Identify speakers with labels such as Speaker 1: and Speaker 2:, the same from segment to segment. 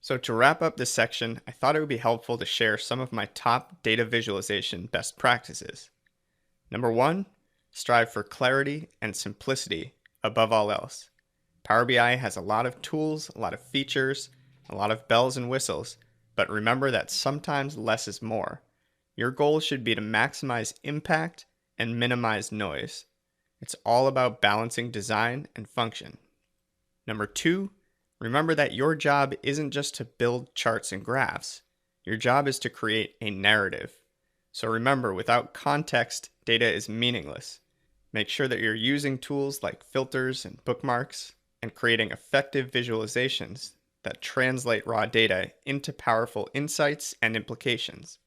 Speaker 1: So to wrap up this section, I thought it would be helpful to share some of my top data visualization best practices. Number one, strive for clarity and simplicity above all else. Power BI has a lot of tools, a lot of features, a lot of bells and whistles, but remember that sometimes less is more. Your goal should be to maximize impact and minimize noise. It's all about balancing design and function. Number two, remember that your job isn't just to build charts and graphs. Your job is to create a narrative. So remember, without context, data is meaningless. Make sure that you're using tools like filters and bookmarks and creating effective visualizations that translate raw data into powerful insights and implications.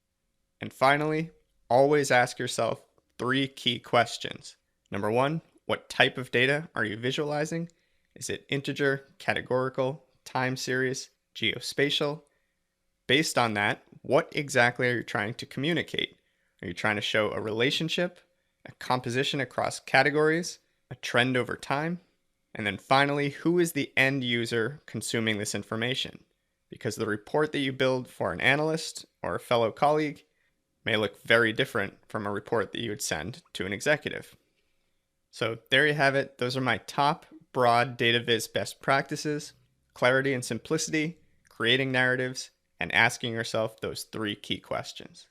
Speaker 1: And finally, always ask yourself three key questions. Number one, what type of data are you visualizing? Is it integer, categorical, time series, geospatial? Based on that, what exactly are you trying to communicate? Are you trying to show a relationship, a composition across categories, a trend over time? And then finally, who is the end user consuming this information? Because the report that you build for an analyst or a fellow colleague may look very different from a report that you would send to an executive. So there you have it. Those are my top broad data viz best practices: clarity and simplicity, creating narratives, and asking yourself those three key questions.